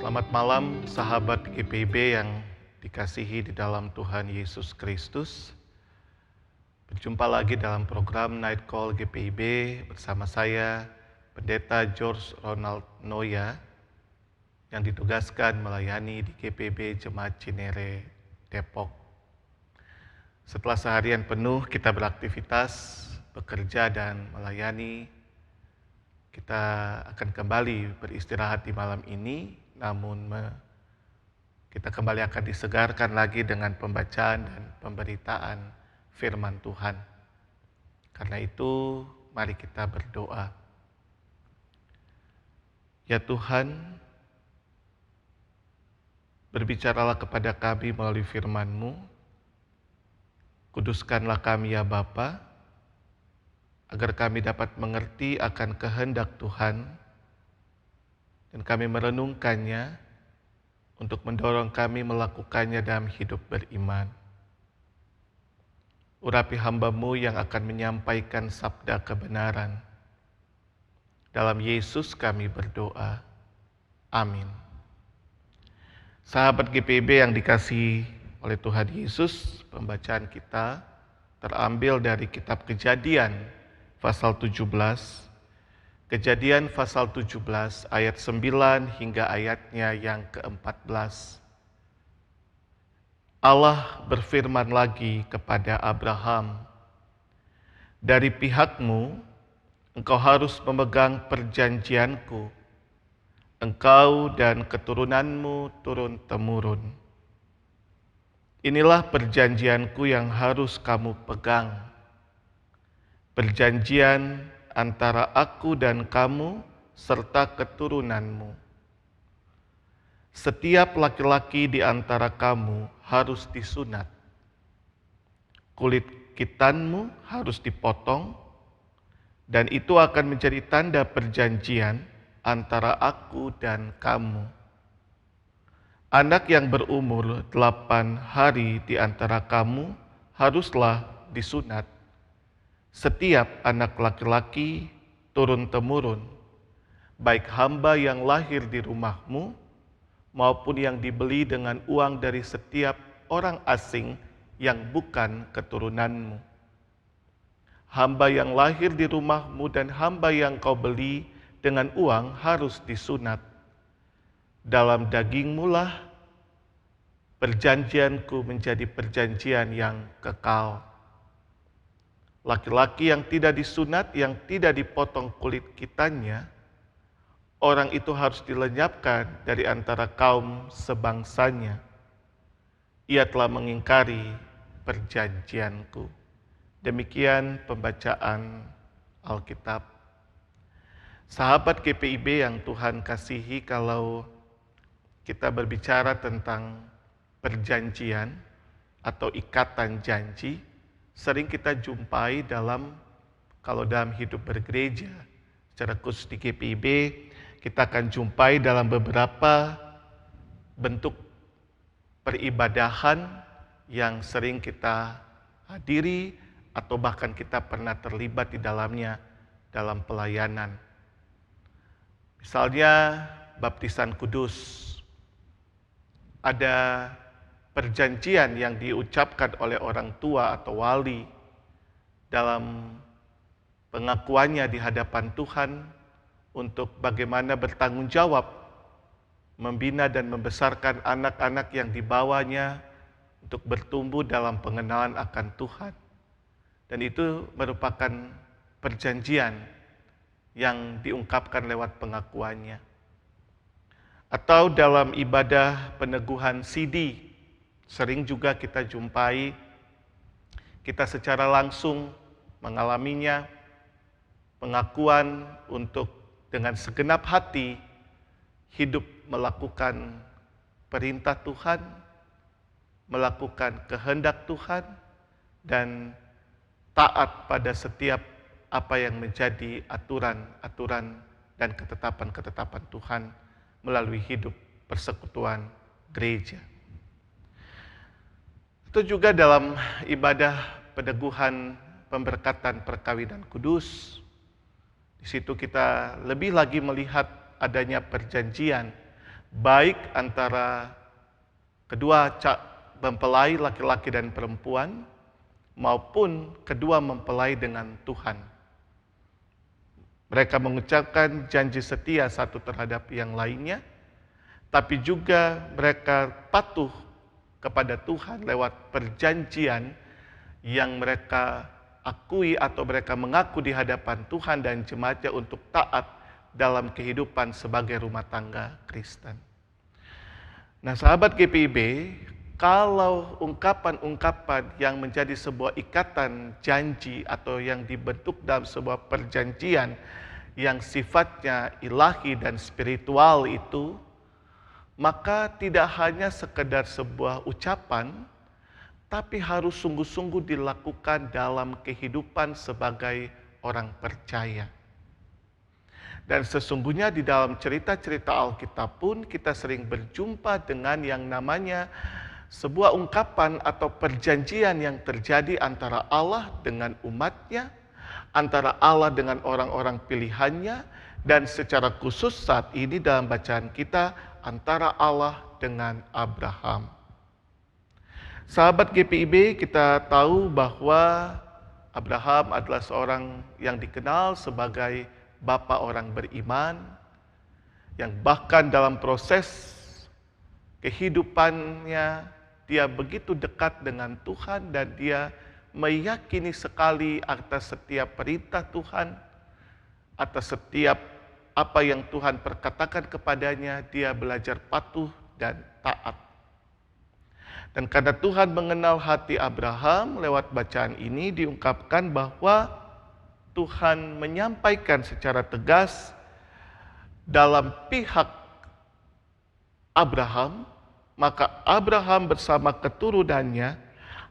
Selamat malam sahabat GPIB yang dikasihi di dalam Tuhan Yesus Kristus. Berjumpa lagi dalam program Night Call GPIB bersama saya, Pendeta George Ronald Noya, yang ditugaskan melayani di GPIB Jemaat Cinere, Depok. Setelah seharian penuh kita beraktivitas, bekerja dan melayani, kita akan kembali beristirahat di malam ini, namun kita kembali akan disegarkan lagi dengan pembacaan dan pemberitaan firman Tuhan. Karena itu, mari kita berdoa. Ya Tuhan, berbicaralah kepada kami melalui firman-Mu. Kuduskanlah kami ya Bapa, agar kami dapat mengerti akan kehendak Tuhan, dan kami merenungkannya untuk mendorong kami melakukannya dalam hidup beriman. Urapi hamba-Mu yang akan menyampaikan sabda kebenaran. Dalam Yesus kami berdoa. Amin. Sahabat GPIB yang dikasihi oleh Tuhan Yesus, pembacaan kita terambil dari kitab Kejadian pasal 17. Kejadian pasal 17 ayat 9 hingga ayatnya yang ke-14. Allah berfirman lagi kepada Abraham, "Dari pihakmu, engkau harus memegang perjanjianku, engkau dan keturunanmu turun-temurun. Inilah perjanjianku yang harus kamu pegang, perjanjian antara aku dan kamu serta keturunanmu. Setiap laki-laki di antara kamu harus disunat. Kulit khitanmu harus dipotong, dan itu akan menjadi tanda perjanjian antara aku dan kamu. Anak yang berumur 8 hari di antara kamu haruslah disunat. Setiap anak laki-laki turun-temurun, baik hamba yang lahir di rumahmu maupun yang dibeli dengan uang dari setiap orang asing yang bukan keturunanmu. Hamba yang lahir di rumahmu dan hamba yang kau beli dengan uang harus disunat. Dalam dagingmu lah perjanjianku menjadi perjanjian yang kekal. Laki-laki yang tidak disunat, yang tidak dipotong kulit khitannya, orang itu harus dilenyapkan dari antara kaum sebangsanya. Ia telah mengingkari perjanjianku." Demikian pembacaan Alkitab. Sahabat GPIB yang Tuhan kasihi, kalau kita berbicara tentang perjanjian atau ikatan janji, sering kita jumpai kalau dalam hidup bergereja, secara khusus di GPIB, kita akan jumpai dalam beberapa bentuk peribadahan yang sering kita hadiri atau bahkan kita pernah terlibat di dalamnya dalam pelayanan. Misalnya baptisan kudus. Ada perjanjian yang diucapkan oleh orang tua atau wali dalam pengakuannya di hadapan Tuhan untuk bagaimana bertanggung jawab membina dan membesarkan anak-anak yang dibawanya untuk bertumbuh dalam pengenalan akan Tuhan. Dan itu merupakan perjanjian yang diungkapkan lewat pengakuannya. Atau dalam ibadah peneguhan sidi, sering juga kita jumpai, kita secara langsung mengalaminya, pengakuan untuk dengan segenap hati hidup melakukan perintah Tuhan, melakukan kehendak Tuhan, dan taat pada setiap apa yang menjadi aturan-aturan dan ketetapan-ketetapan Tuhan melalui hidup persekutuan gereja. Itu juga dalam ibadah peneguhan pemberkatan perkawinan kudus. Di situ kita lebih lagi melihat adanya perjanjian baik antara kedua mempelai laki-laki dan perempuan, maupun kedua mempelai dengan Tuhan. Mereka mengucapkan janji setia satu terhadap yang lainnya, tapi juga mereka patuh kepada Tuhan lewat perjanjian yang mereka akui atau mereka mengaku di hadapan Tuhan dan jemaatnya untuk taat dalam kehidupan sebagai rumah tangga Kristen. Nah, sahabat GPIB, kalau ungkapan-ungkapan yang menjadi sebuah ikatan janji atau yang dibentuk dalam sebuah perjanjian yang sifatnya ilahi dan spiritual itu, maka tidak hanya sekedar sebuah ucapan, tapi harus sungguh-sungguh dilakukan dalam kehidupan sebagai orang percaya. Dan sesungguhnya di dalam cerita-cerita Alkitab pun kita sering berjumpa dengan yang namanya sebuah ungkapan atau perjanjian yang terjadi antara Allah dengan umatnya, antara Allah dengan orang-orang pilihannya, dan secara khusus saat ini dalam bacaan kita antara Allah dengan Abraham. Sahabat GPIB, kita tahu bahwa Abraham adalah seorang yang dikenal sebagai bapa orang beriman, yang bahkan dalam proses kehidupannya dia begitu dekat dengan Tuhan dan dia meyakini sekali atas setiap perintah Tuhan, atas setiap apa yang Tuhan perkatakan kepadanya, dia belajar patuh dan taat. Dan karena Tuhan mengenal hati Abraham, lewat bacaan ini diungkapkan bahwa Tuhan menyampaikan secara tegas dalam pihak Abraham, maka Abraham bersama keturunannya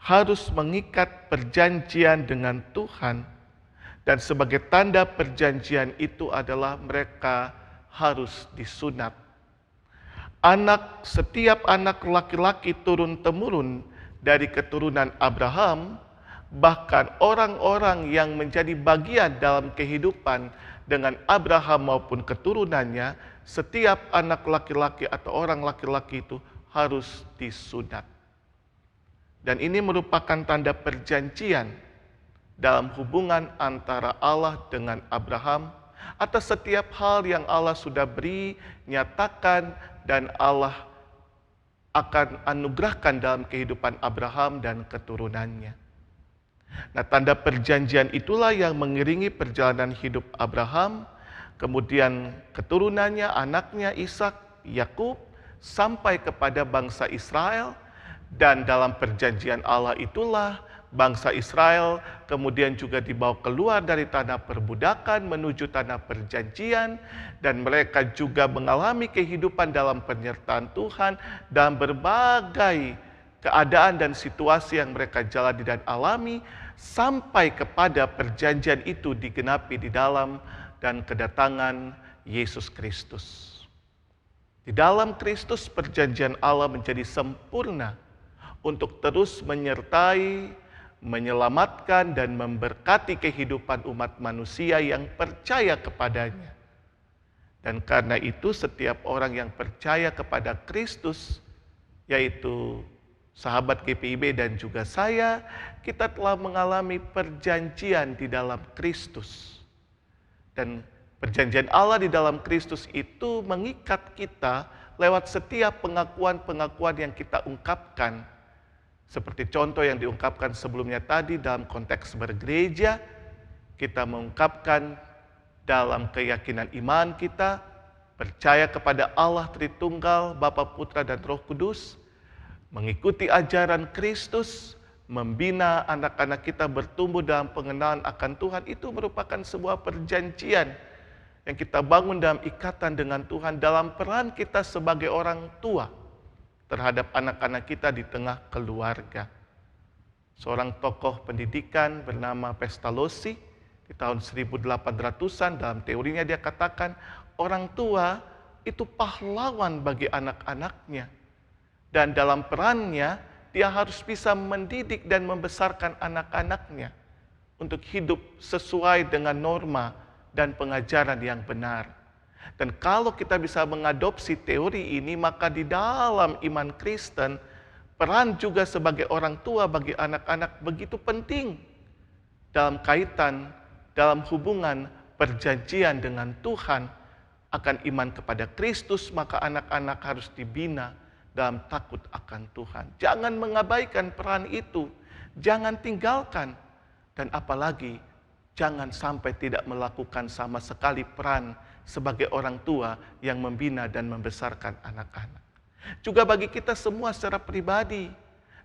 harus mengikat perjanjian dengan Tuhan. Dan sebagai tanda perjanjian itu adalah mereka harus disunat. Setiap anak laki-laki turun-temurun dari keturunan Abraham, bahkan orang-orang yang menjadi bagian dalam kehidupan dengan Abraham maupun keturunannya, setiap anak laki-laki atau orang laki-laki itu harus disunat. Dan ini merupakan tanda perjanjian dalam hubungan antara Allah dengan Abraham atas setiap hal yang Allah sudah beri, nyatakan, dan Allah akan anugerahkan dalam kehidupan Abraham dan keturunannya. Nah, tanda perjanjian itulah yang mengiringi perjalanan hidup Abraham, kemudian keturunannya, anaknya Ishak, Yakub, sampai kepada bangsa Israel, dan dalam perjanjian Allah itulah bangsa Israel kemudian juga dibawa keluar dari tanah perbudakan menuju tanah perjanjian, dan mereka juga mengalami kehidupan dalam penyertaan Tuhan dalam berbagai keadaan dan situasi yang mereka jalani dan alami sampai kepada perjanjian itu digenapi di dalam dan kedatangan Yesus Kristus. Di dalam Kristus perjanjian Allah menjadi sempurna untuk terus menyertai, menyelamatkan, dan memberkati kehidupan umat manusia yang percaya kepadanya. Dan karena itu setiap orang yang percaya kepada Kristus, yaitu sahabat GPIB dan juga saya, kita telah mengalami perjanjian di dalam Kristus. Dan perjanjian Allah di dalam Kristus itu mengikat kita lewat setiap pengakuan-pengakuan yang kita ungkapkan. Seperti contoh yang diungkapkan sebelumnya tadi dalam konteks bergereja, kita mengungkapkan dalam keyakinan iman kita, percaya kepada Allah Tritunggal, Bapa, Putra, dan Roh Kudus, mengikuti ajaran Kristus, membina anak-anak kita bertumbuh dalam pengenalan akan Tuhan, itu merupakan sebuah perjanjian yang kita bangun dalam ikatan dengan Tuhan dalam peran kita sebagai orang tua terhadap anak-anak kita di tengah keluarga. Seorang tokoh pendidikan bernama Pestalozzi di tahun 1800-an dalam teorinya dia katakan orang tua itu pahlawan bagi anak-anaknya. Dan dalam perannya dia harus bisa mendidik dan membesarkan anak-anaknya untuk hidup sesuai dengan norma dan pengajaran yang benar. Dan kalau kita bisa mengadopsi teori ini, maka di dalam iman Kristen, peran juga sebagai orang tua bagi anak-anak begitu penting dalam kaitan, dalam hubungan perjanjian dengan Tuhan akan iman kepada Kristus, maka anak-anak harus dibina dalam takut akan Tuhan. Jangan mengabaikan peran itu, jangan tinggalkan, dan apalagi jangan sampai tidak melakukan sama sekali peran sebagai orang tua yang membina dan membesarkan anak-anak. Juga bagi kita semua secara pribadi,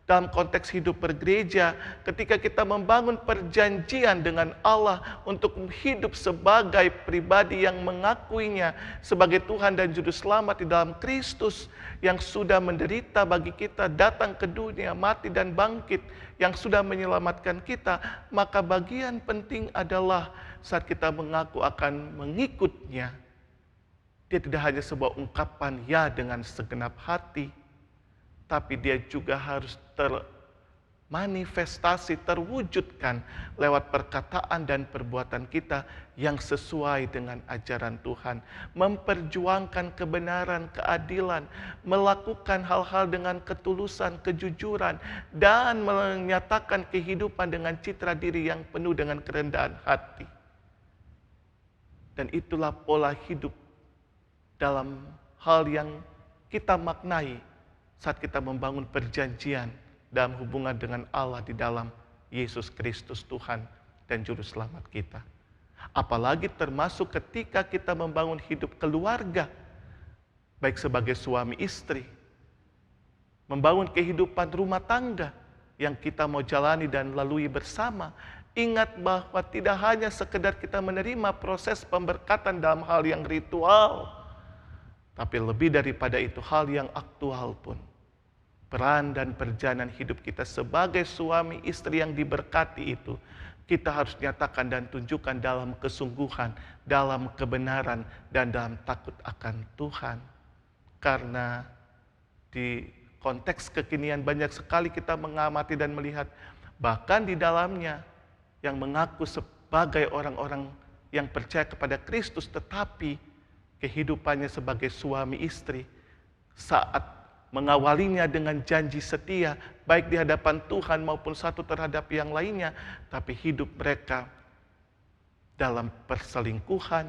dalam konteks hidup bergereja, ketika kita membangun perjanjian dengan Allah untuk hidup sebagai pribadi yang mengakuinya sebagai Tuhan dan Juru Selamat di dalam Kristus yang sudah menderita bagi kita, datang ke dunia, mati dan bangkit, yang sudah menyelamatkan kita, maka bagian penting adalah saat kita mengaku akan mengikutnya, dia tidak hanya sebuah ungkapan ya dengan segenap hati, tapi dia juga harus termanifestasi, terwujudkan lewat perkataan dan perbuatan kita yang sesuai dengan ajaran Tuhan. Memperjuangkan kebenaran, keadilan, melakukan hal-hal dengan ketulusan, kejujuran, dan menyatakan kehidupan dengan citra diri yang penuh dengan kerendahan hati. Dan itulah pola hidup dalam hal yang kita maknai saat kita membangun perjanjian dalam hubungan dengan Allah di dalam Yesus Kristus Tuhan dan Juru Selamat kita. Apalagi termasuk ketika kita membangun hidup keluarga, baik sebagai suami istri, membangun kehidupan rumah tangga yang kita mau jalani dan lalui bersama. Ingat bahwa tidak hanya sekedar kita menerima proses pemberkatan dalam hal yang ritual, tapi lebih daripada itu, hal yang aktual pun. Peran dan perjalanan hidup kita sebagai suami istri yang diberkati itu, kita harus nyatakan dan tunjukkan dalam kesungguhan, dalam kebenaran, dan dalam takut akan Tuhan. Karena di konteks kekinian banyak sekali kita mengamati dan melihat, bahkan di dalamnya yang mengaku sebagai orang-orang yang percaya kepada Kristus, tetapi kehidupannya sebagai suami istri saat mengawalinya dengan janji setia, baik di hadapan Tuhan maupun satu terhadap yang lainnya, tapi hidup mereka dalam perselingkuhan,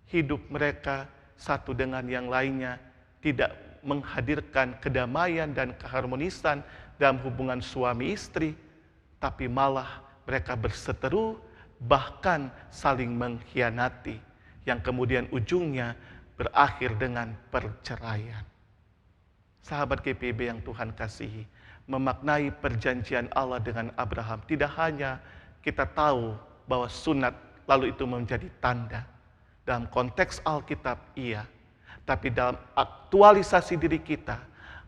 hidup mereka satu dengan yang lainnya tidak menghadirkan kedamaian dan keharmonisan dalam hubungan suami istri, tapi malah mereka berseteru, bahkan saling mengkhianati, yang kemudian ujungnya berakhir dengan perceraian. Sahabat GPIB yang Tuhan kasihi, memaknai perjanjian Allah dengan Abraham tidak hanya kita tahu bahwa sunat lalu itu menjadi tanda. Dalam konteks Alkitab iya, tapi dalam aktualisasi diri kita,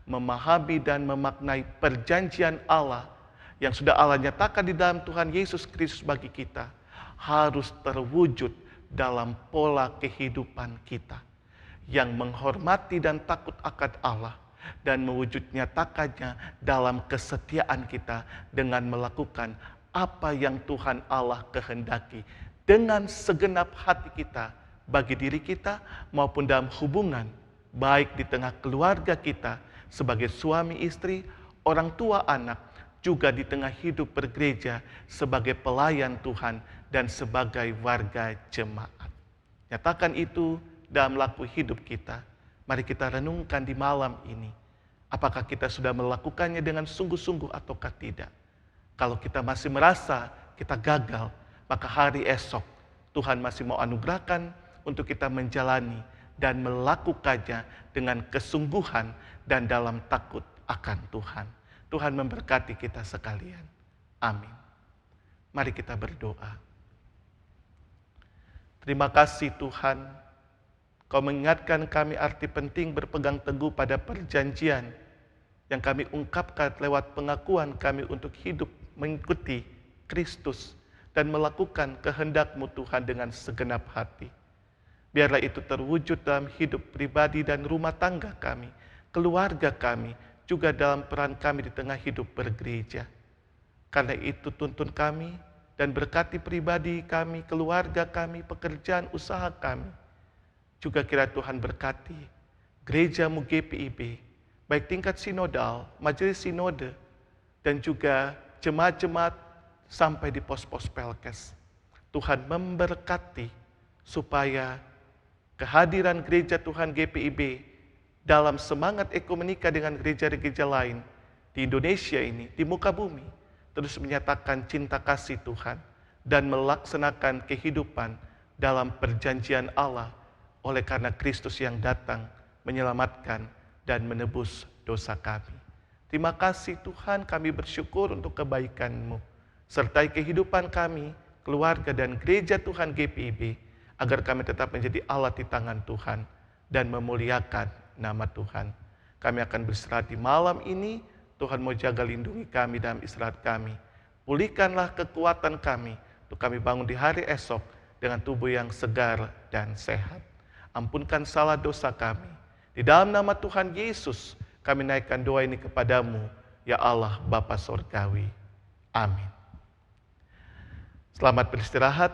memahami dan memaknai perjanjian Allah yang sudah Allah nyatakan di dalam Tuhan Yesus Kristus bagi kita, harus terwujud dalam pola kehidupan kita yang menghormati dan takut akan Allah, dan mewujud nyatakannya dalam kesetiaan kita dengan melakukan apa yang Tuhan Allah kehendaki dengan segenap hati kita bagi diri kita maupun dalam hubungan, baik di tengah keluarga kita sebagai suami istri, orang tua anak, juga di tengah hidup bergereja sebagai pelayan Tuhan dan sebagai warga jemaat. Nyatakan itu dalam laku hidup kita. Mari kita renungkan di malam ini. Apakah kita sudah melakukannya dengan sungguh-sungguh ataukah tidak? Kalau kita masih merasa kita gagal, maka hari esok Tuhan masih mau anugerahkan untuk kita menjalani dan melakukannya dengan kesungguhan dan dalam takut akan Tuhan. Tuhan memberkati kita sekalian. Amin. Mari kita berdoa. Terima kasih Tuhan, Kau mengingatkan kami arti penting berpegang teguh pada perjanjian yang kami ungkapkan lewat pengakuan kami untuk hidup mengikuti Kristus dan melakukan kehendak-Mu Tuhan dengan segenap hati. Biarlah itu terwujud dalam hidup pribadi dan rumah tangga kami, keluarga kami, juga dalam peran kami di tengah hidup bergereja. Karena itu tuntun kami dan berkati pribadi kami, keluarga kami, pekerjaan usaha kami. Juga kiranya Tuhan berkati gerejamu GPIB, baik tingkat sinodal, majelis sinode, dan juga jemaat-jemaat sampai di pos-pos pelkes. Tuhan memberkati supaya kehadiran gereja Tuhan GPIB dalam semangat ekumenika dengan gereja-gereja lain di Indonesia ini, di muka bumi, terus menyatakan cinta kasih Tuhan dan melaksanakan kehidupan dalam perjanjian Allah oleh karena Kristus yang datang menyelamatkan dan menebus dosa kami. Terima kasih Tuhan, kami bersyukur untuk kebaikan-Mu. Sertai kehidupan kami, keluarga dan gereja Tuhan GPIB, agar kami tetap menjadi alat di tangan Tuhan dan memuliakan nama Tuhan. Kami akan beristirahat di malam ini. Tuhan mau jaga lindungi kami dalam istirahat kami. Pulihkanlah kekuatan kami untuk kami bangun di hari esok dengan tubuh yang segar dan sehat. Ampunkan salah dosa kami. Di dalam nama Tuhan Yesus, kami naikkan doa ini kepadamu, ya Allah Bapa Sorgawi. Amin. Selamat beristirahat,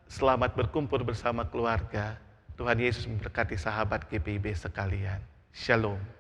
selamat berkumpul bersama keluarga. Tuhan Yesus memberkati sahabat GPIB sekalian. Shalom.